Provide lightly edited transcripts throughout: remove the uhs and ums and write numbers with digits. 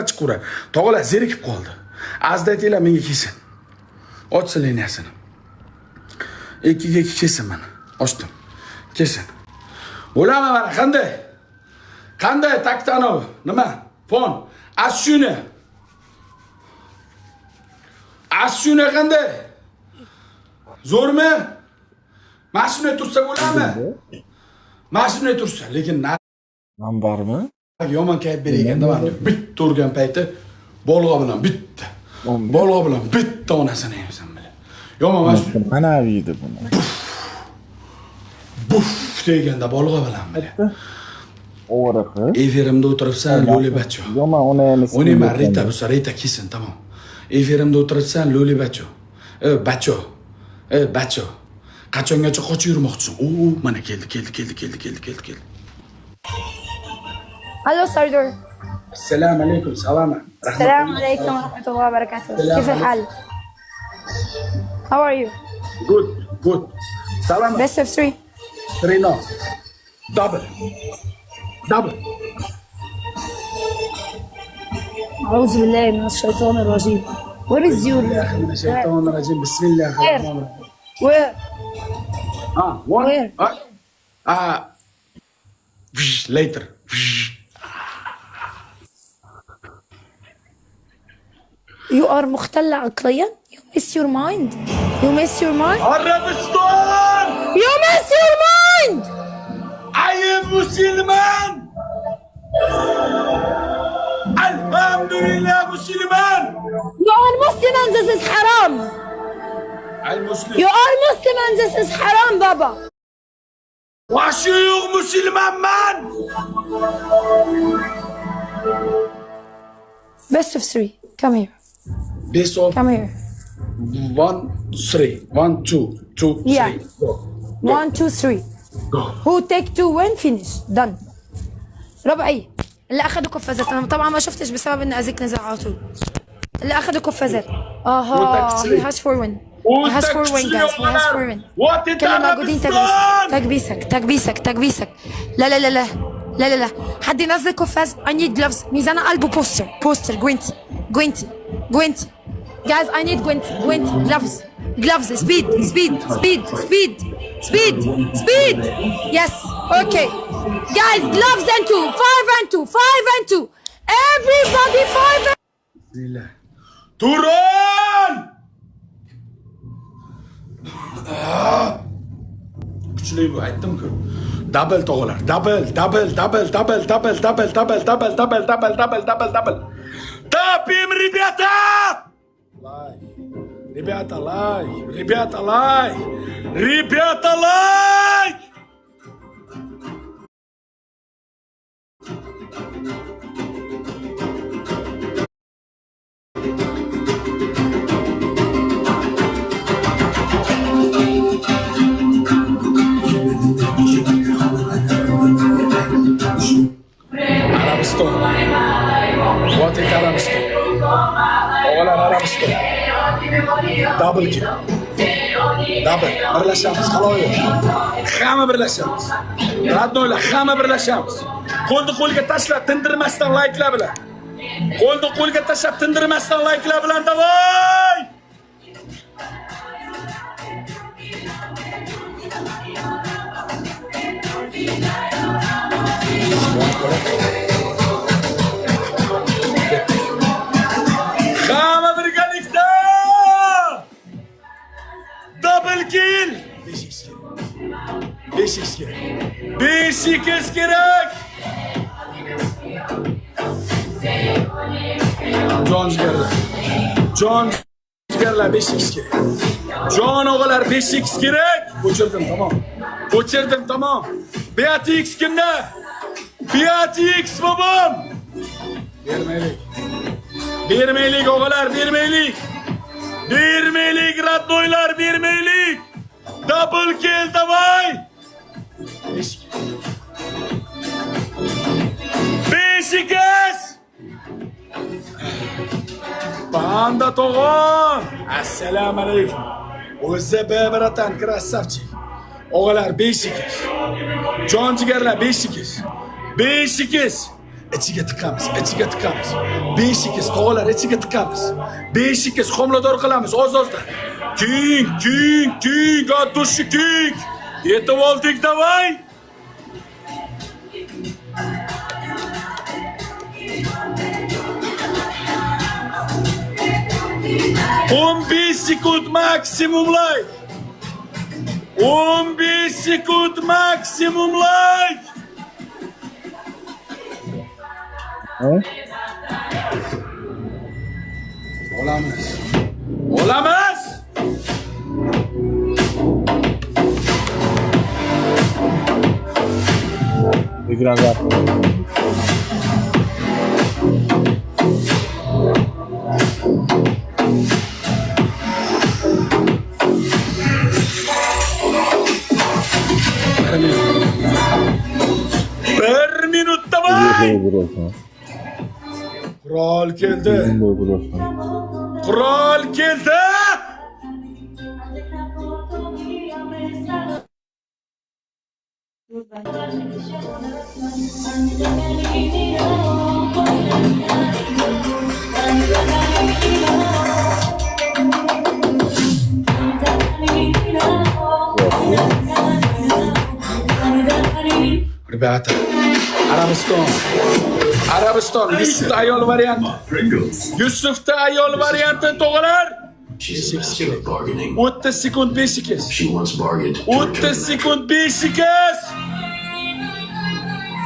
chiqaverar. Tog'alar zerikib qoldi. Azda aytinglar menga kelsin. Ochsin liniyasini. 2 ga 2 kelsin mana. Ochdim. Kelsin. Bo'lami mana qanday? Qanday Taktanov? Nima? Fon. Ashuni. Ashuni qanday? Zo'rmi? Mashina tursa bo'ladimi? Mashina tursa, lekin Nam bormi? yomon kayf berganda mana bitta urgan payti bolg'a bilan bitta. Bolg'a bilan bitta onasini yeysan bilan. Yomon mashina. Mana yeydi buni. Buf deganda bolg'a bilan bilan. O'g'riqi. Efirimda o'tiribsan, Loli bacho. Yomon uni emas. O'ylayman, Rita kelsin, tamom. Efirimda o'tiribsan, Loli bacho. Bacho. Bacho. Qachongacha qochib yurmoqchisan? Mana keldi. الو سردور. Assalomu alaykum, salom. السلام عليكم ورحمة الله وبركاته. كيف الحال؟ How are you? Good. Salom. Best of 3. 3 no. Double. أعوذ بالله من الشيطان الرجيم. Where is your من الشيطان الرجيم. بسم الله الرحمن الرحيم. Where? One. Where? Later. You are مختل عقليا. You miss your mind. Arabistan! You miss your mind. Ayım Müslüman! Elhamdülillah Müslüman! You are Muslim and this is haram. Al-Muslim. You are Muslim and this is haram, Baba. Başıyıq Müslüman man! Best of 3. Come here. Best of Come here. 1, 3. 1, 2, 2, 3. Yeah. Go. 1 2 3. Go. Who take 2 win finish. Done. ربعي اللي اخذوا قفازات. انا طبعا ما شفتش بسبب ان ازيك نزل على طول. اللي اخذوا قفازات. he has 4 win. He has 4 win guys. He has 4 win. كل الموجودين تكبيسك. لا حد ينزل قفاز. I need gloves. ميزانة قلبه بوستر جوينتي guys I need جوينتي gloves speed yes okay guys gloves and 2 5 and 2 everybody 5 and Bismillah. Turan! Kuchli bu, aytdim-ku. Double tog'lar. Double. Tapim, ребята! Ребята, лайк! Arabiston. What is Arabiston? Oğlan Arabiston. Double kill. Double. Birlashamiz, haloyi. Hamma birlashamiz. Radnoylar, hamma birlashamiz. Qo'lni qo'lga tashlab, tindirmasdan layklar bilan. Qo'lni qo'lga tashlab, tindirmasdan layklar bilan davay! Hamma birgalikda! Double kill! 5x kerak! Jon jigarlar 5x kerak. Jon o'g'illar 5x kerak. Ko'chirdim, tamom. BATX kimda? BATX bobom. Bermaylik o'g'illar, bermaylik radnoylar, bermaylik. Double kill davay. 5x. Panda to'g'on. Assalomu alaykum. O'zi bebratan krassavchi. O'g'illar 5x. Jon jigarlar 5x. ichiga tiqamiz. Beshikiz tog'lar ichiga tiqamiz. Beshikiz homilador qilamiz oz-ozda. King, atushi king. Yetib oldik, davay. 15 sekund maksimumlayk. 15 sekund maksimumlayk. Olamiz. Ekran yap. Bir minut davay. Qurol keldi. Qurol keldi. Ribata. Arabiston. Yusuf'ta ayol varianti. Yusuf'ta ayol varianti tog'alar. 30 sekund beshikiz. 30 sekund beshikiz.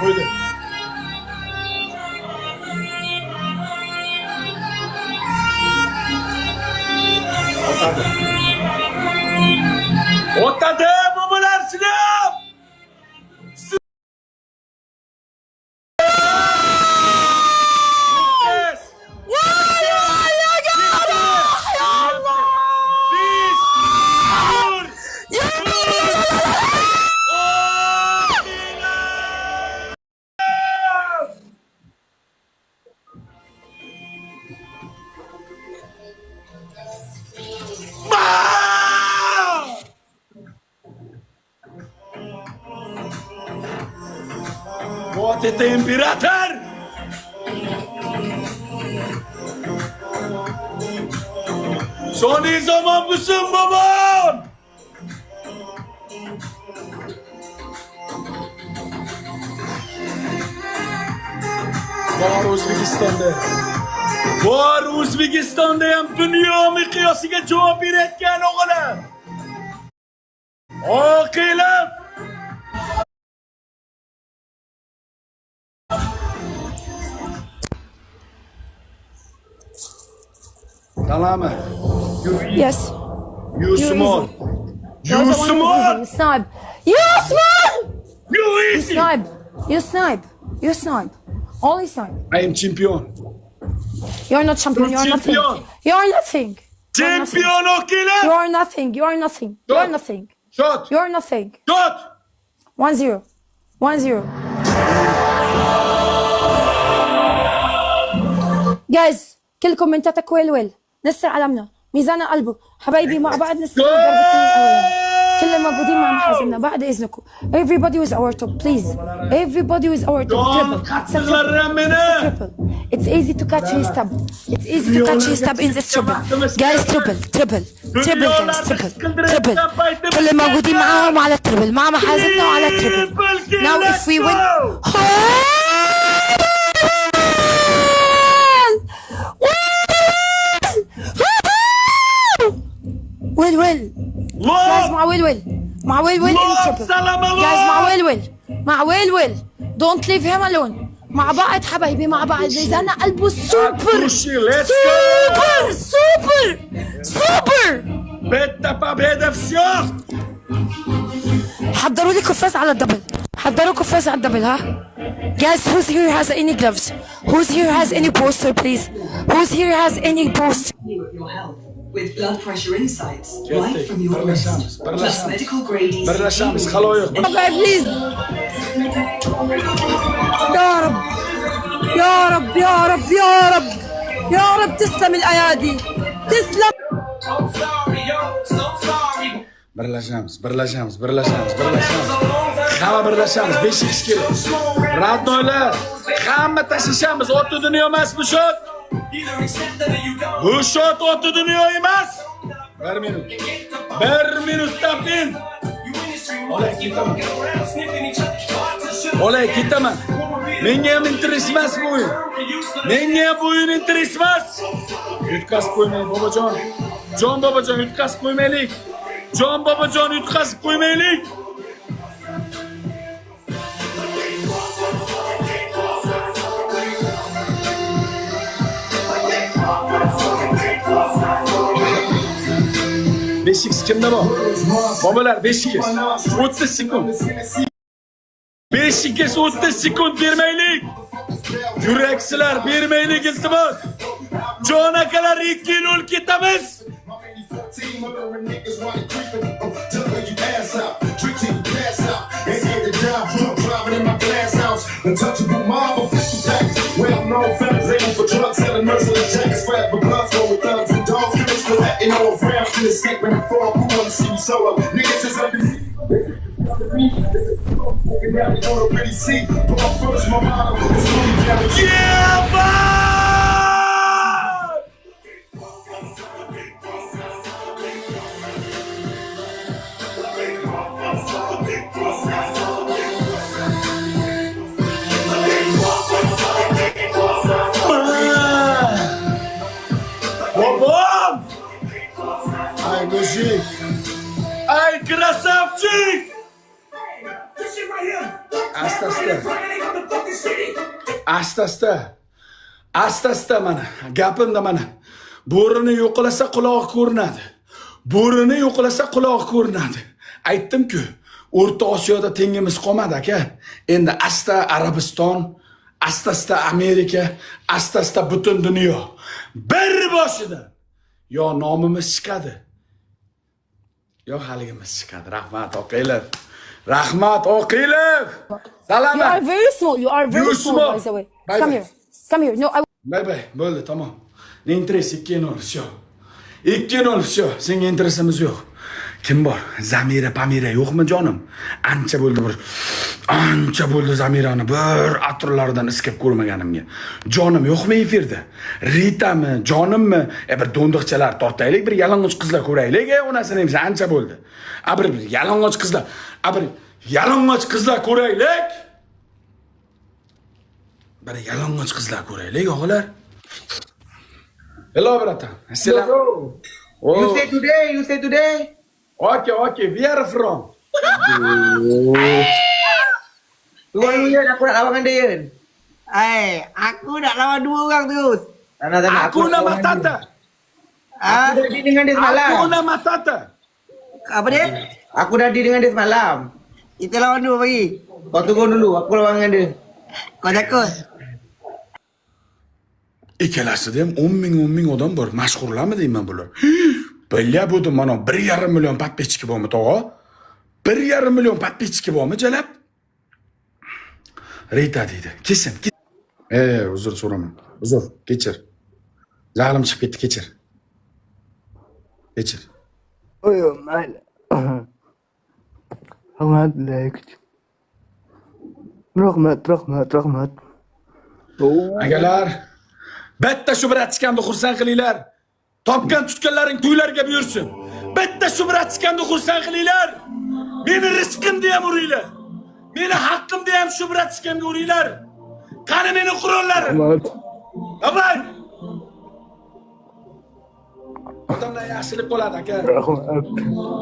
Qo'ydi. O'tadi mo'minlar sinab. Motete imperator. Soni zaman mısın babam? Var O'zbekistonda ham dunyo miqyosiga javob berayotgan o'g'lim. Oqilim. Salama. Yes. You small. You small. You snipe. You small. You You easy. snipe. You snipe. You snipe. Only snipe. I am champion. You're not champion. You're You're nothing. champion. You're nothing. Champion oqilim. You are nothing. You are nothing. You are nothing. Shot. You are nothing. Shot. 1-0. 1-0. جايز كلكم من تاتا ويل نسر علمنا ميزان قلبه حبايبي مع بعض نسر ضربتين الاولاني كل الموجودين مع محاسبنا بعد اذنكم everybody with our top please everybody with our top triple it's a triple it's easy to catch his tab it's easy to catch his tab in this triple guys triple guys triple كل الموجودين معاهم على التربل مع محاسبنا وعلى التربل now if we win ويل جايز مع ويل in triple جايز مع ويل don't leave him alone مع بعض حبايبي مع بعض ميزان قلبه سوبر Betta победа все. حضروا لي قفاز على الدبل حضروا قفاز على الدبل ها guys who's here has any gloves who's here has any poster please who's here has any poster Your health with blood pressure insights right from your wrist, plus medical grade ECG. Okay, please. يا رب تسلم الأيادي تسلم Birlashamiz. Hamma birlashamiz. 5x kerak. Radnoylar, hamma tashlashamiz. O'tni dunyo emas bu shot. Bu shot o'tni dunyo emas. 1 minut. 1 minutdan keyin. Olay ketaman. Menga ham interes emas bu o'yin. Menga ham bu o'yin interes emas. Yutqazib qo'ymaylik, bobojon. Jon bobojon, yutqazib qo'ymaylik. Jon bobojon, yutqazib qo'ymaylik. Beşik kimde bu? Babalar 5x. 30 sekund. 5x 30 sekund vermeylik. Yüreksiler vermeylik iltimos. Jona kadar 2-0 ketamiz. Untouchable mob, official package. Well-known fellas aiming for drugs, selling merciless jackets, flat for bloods, roll with thugs and dogs. Finish for that, and all rounds to escape when I fall. Who wanna see me solo? Niggas is underneath. Now they don't really see. But my first, my motto is only down to you. Yeah, man! Babam! Ay mujik! Ay krasavchik! Asta-asta mana, gapimda mana. Bo'rini yo'qlasa quloq ko'rinadi. Bo'rini yo'qlasa quloq ko'rinadi. Aytdim-ku, O'rta Osiyoda tengimiz qolmadi aka. Endi asta Arabiston, asta Amerika, asta butun dunyo. Bir boshidan yo nomimiz chiqadi, yo haligimiz chiqadi. Rahmat Oqilov. Rahmat Oqilov. Salom. You are very small. You are very You small, small. by the way. Bye Come bye. here. Come here. No, I Bay, bo'ldi, tamom. Ne interes 2-0, всё. 2-0, всё. Senga interesimiz yo'q. Kim bor? Zamira, Pamira yo'qmi jonim? Ancha bo'ldi Zamirani bir atrlardan iskab ko'rmaganimga. Jonim yo'qmi efirda? Ritami, jonimmi? Bir do'ndiqchalar tortaylik, bir yalang'och qizlar ko'raylik. Onasini ham ancha bo'ldi. Bir yalang'och qizlar, ko'raylik. Bir yalang'och qizlar ko'raylik, o'g'illar. Hello, brother. Assalam. Oh. You say today. Okay. Where from? Tuan Yun, aku nak lawan dengan dia. Yun. Aku nak lawan 2 orang terus. Tak. Hakuna Matata. Aku dah deal dengan dia semalam. Hakuna Matata. Apa dia? Aku dah deal dengan dia semalam. Kita lawan 2 pagi. Kau tunggu dulu, aku lawan dengan dia. Kau takut? Ikkalasida ham 10 ming odam bor. Mashhurlarmi deyman bular. Bilya bo'ldi mana 1,5 million подписчики bormi tog'a? 1,5 million подписчики bormi jalab? Rita deydi. Kesin. Uzr so'raman. Uzr, kechir. Jahlim chiqib ketdi, kechir. Oyo, mayli. Rahmat. Agalar, bitta shu bratchikamni xursand qilinglar. Topgan tutganlaring to'ylarga buyursin. Bitta shu bratchikamni xursand qilinglar. Meni rizqimni ham uringlar. Meni haqqimni ham shu bratchikamga uringlar. Qani meni qurollarim. Davay. Otamdan yaxshilik qoladi aka.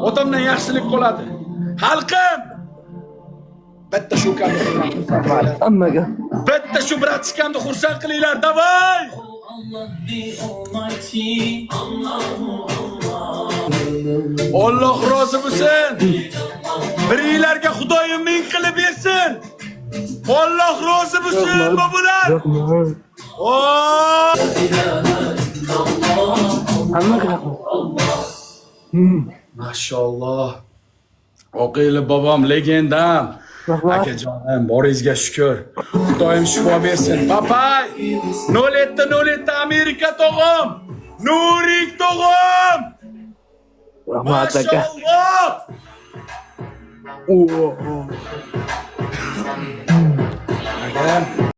Otamdan yaxshilik qoladi. Xalqim. Bitta shu kamni Hammaga. bitta shu bratchikamni xursand qilinglar. Davay. Alloh rozi bo'lsin. Biringlarga Xudoyim ming qilib bersin. Alloh rozi bo'lsin bobular. Hammaga rahmat. Mashalloh. Oqilov bobom legendam. Akajonim, boringizga shukr. Xudoyim shifo bersin. Papay. 07 Amerika tog'am. Nurik tog'am. Rahmataka. Mashallah. Oh. Again.